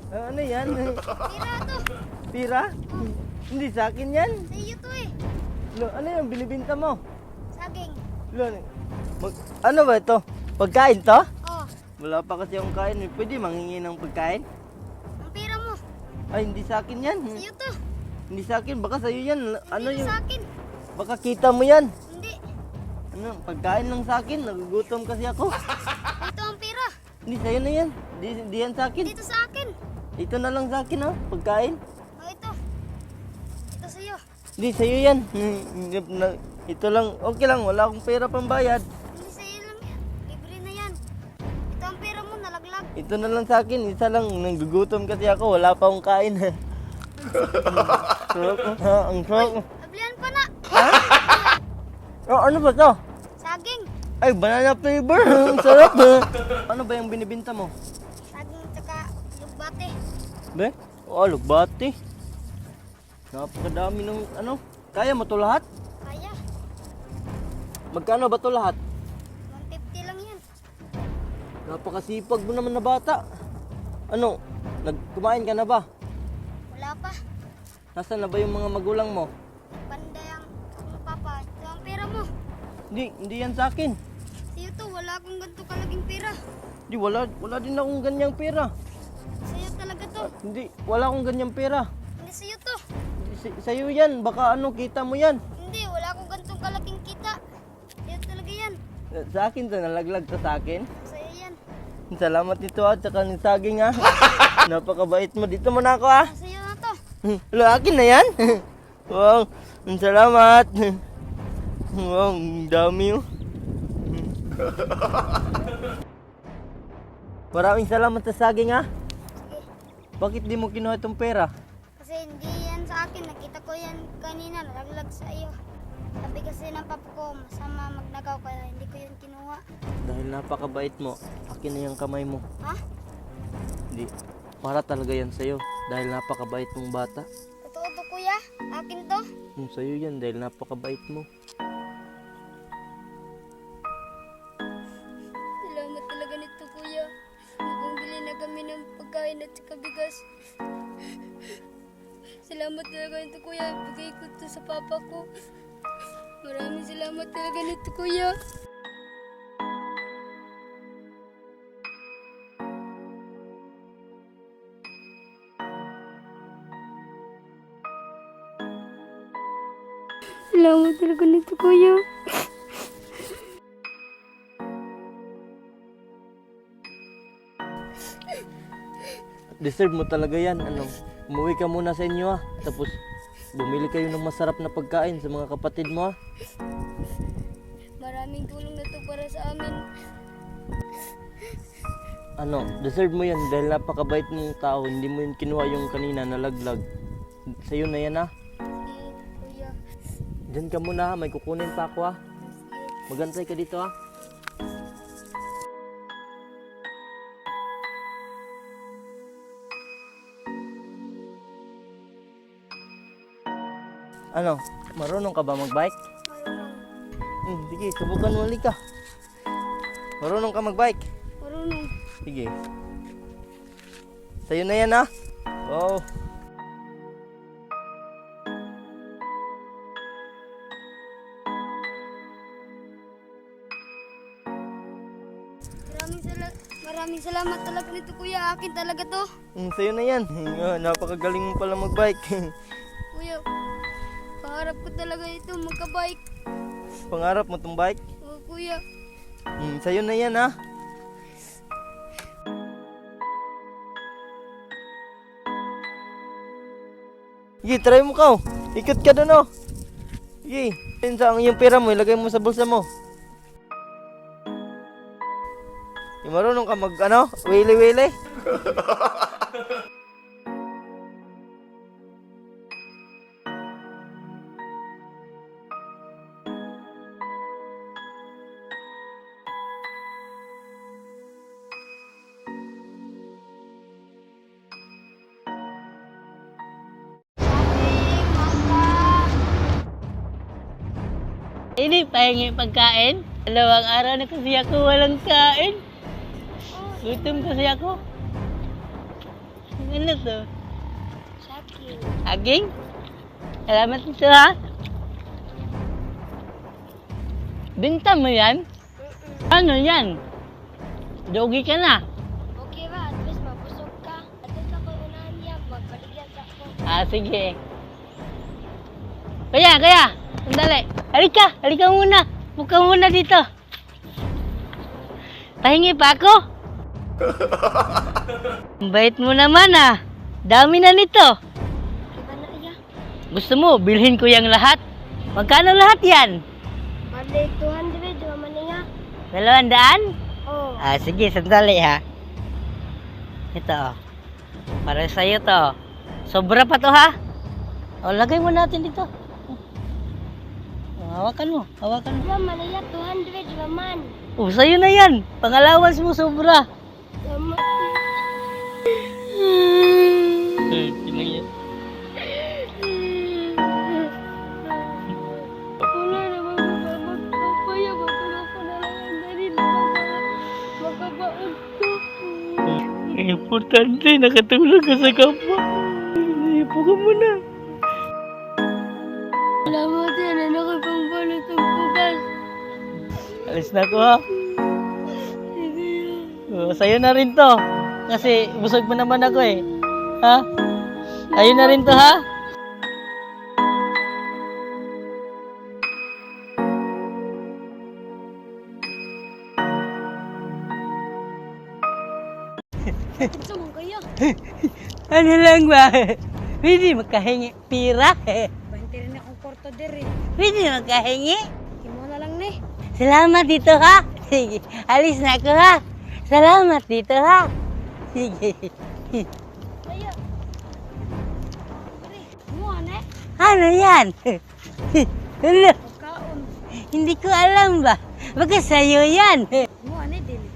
Ano yan? Pira to. Pira? Hindi sa akin yan. Sa iyo to eh. Lo, ano yan? Binibinta mo? Saging. Lo, ano ba ito? Pagkain to? Oh, Wala pa kasi akong kain. Pwede manghingi ng pagkain? ang pira mo. Ay, hindi sa akin yan. Sa iyo to. Hindi sa akin. Baka sa'yo yan. Ano Hindi yung... sa akin. Baka kita mo yan. Hindi. Ano, pagkain lang sa akin. Nagugutom kasi ako. Ito ang pira. Hindi sa'yo na yan. Di yan sa akin. Dito sa akin. Ito na lang sa akin, ha? Pagkain. Oh, ito. Ito sa iyo. Hindi, sa'yo yan. Ito lang. Okay lang. Wala akong pera pambayad. Hindi sa iyo lang yan. Libre na yan. Ito ang pira mo, nalaglag. Ito na lang sa akin. Isa lang. Nagugutom kasi ako. Wala pa akong kain. Sarap, ha? Ang sarap. Ablihan pa na. Oh, ano ba to? Saging. Ay, banana flavor. Ang sarap, ha? Ano ba yung binibinta mo? Saging tsaka lugbate. Be? Oh, lugbati. Napakadami ng ano. Kaya mo to lahat? Kaya. Magkano ba to lahat? 150 lang yan. Napakasipag mo naman na bata. Ano? Kumain ka na ba? Wala pa. Nasaan na ba yung mga magulang mo? Panday ang papa. Ito ang pira mo. Hindi yan sa akin. Sa iyo to, wala akong ganito kalaging pira. Di, wala din akong ganyang pera. Sa iyo talaga to. Hindi, wala akong ganyang pera. Hindi sa iyo to. Sa'yo yan, baka ano, kita mo yan. Hindi, wala akong ganitong kalaking kita. Sa iyo talaga yan. Sa akin to, nalaglag to sa akin. Sa iyo yan. Salamat nito at saka ni Saging ha. Napakabait mo. Dito mo na ako ha. Sa iyo na to. Wala, akin na yan. Wow, salamat. Wow, ang dami oh. Maraming salamat sa Saging ha. Sige. Bakit di mo kinuha itong pera? Kasi hindi yan sa akin. Nakita ko yan kanina. Nalaglag sa iyo. Sabi kasi ng papa ko, masama magnagaw kaya hindi ko yun kinuha. Dahil napakabait mo, akin na yung kamay mo. Ha? Hindi, para talaga yan sa'yo. Dahil napakabait mong bata. Totoo to kuya? Akin to? Sa'yo yan dahil napakabait mo. Salamat talaga nito kuya. Nagbili na kami ng pagkain at saka bigas. Salamat talaga nito kuya. Bigay ko to sa papa ko. Maraming salamat talaga nito kuya. Salamat talaga nito kuya. Deserve mo talaga yan. Umuwi ka muna sa inyo ha. Tapos bumili kayo ng masarap na pagkain sa mga kapatid mo ha. Maraming tulong na to para sa amin. Deserve mo yan dahil napakabait mong tao. Hindi mo yun kinuha yung kanina nalaglag. Sa'yo na yan ha. Sige kuya. Diyan ka muna ha. May kukunin pa ako ha. Sige. Magantay ka dito ha. Marunong ka ba magbike? Marunong. Sige, subukan mo ulit ka. Marunong ka magbike? Marunong. Sige. Sa'yo na yan ha. Wow. Maraming salamat talaga nito kuya. Akin talaga to. Sa'yo na yan. Napakagaling mo pala magbike. Kuya, pangarap ko talaga ito magka-bike. Pangarap mo tong bike? Oo kuya. Sa'yo na yan ha. Sige, try mo ka. Ikot ka doon oh. Sige, yung pera mo, ilagay mo sa bulsa mo. Marunong ka mag wili-wili? Ini pahingi pagkain. Dalawang araw na kasi ako walang kain. Gutom kasi ako. Ano to? Sakit. Aging? Salamat dito ha. Binta mo yan? Ano yan? Dogi ka na. Okay ba? At least mabusog ka. At least ako unahan niya. Magbaligyan sa ako. Sige. Kaya. Sandali. Halika muna. Buka muna dito. Pahingi pa ako? Ang bait mo naman ah. Dami na nito. Iba na iya. Gusto mo, bilhin ko yung lahat? Magkano lahat yan? Balik 200. Diba man niya? 200? Oo. Sige, sandali ha. Ito. Para sa'yo to. Sobra pa to ha. Lagay mo natin dito. Hawakan mo. Diba man niya? 200. Diba man? Sa'yo na yan. Pangalawas mo sobra. Salamat. Wala naman magpapaya. Magpapaya na lang ang dali na makabaon ko. Importante, nakatulong ka sa kapwa. Ipo ka muna. Salamat yan. Ano ko pang balot ang bukas? Alis na ko ha. Sa'yo na rin to. Kasi busog mo naman ako eh. Ha? Sa'yo na rin to ha. Ito mong kayo. Ano lang ba? Pwede makahingi pira. Banti rin akong korto diri. Pwede makahingi. Himo na lang ni. Salamat dito ha. Sige, alis na ako ha. Salamat dito ha. Sige. Kayo. Mo ane. Ano yan? Ano? Pagkaon. Hindi ko alam ba? Baka sa'yo yan. Mo ane dili.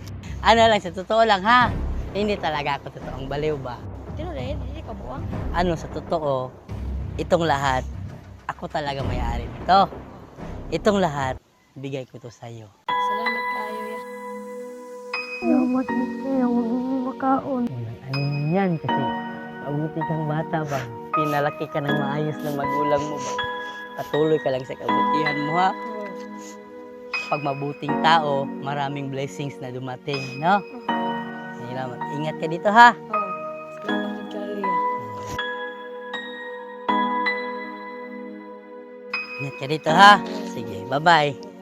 Ano lang, sa totoo lang ha. Hindi talaga ako totoong baliw ba? Tino dahil dili ka buwang. Ano, sa totoo, itong lahat, ako talaga may-ari nito. Itong lahat, bigay ko to sa'yo. Salamat kayo ya. Salamat mo sa'yo, huwag mo makaon. Ano yan kasi, mabuti kang bata ba? Pinalaki ka ng maayos ng magulang mo ba? Patuloy ka lang sa kabutihan mo ha. Pag mabuting tao, maraming blessings na dumating, no? Salamat. Ingat ka dito ha. Salamat kayo ya. Ingat ka dito ha. Sige, bye-bye.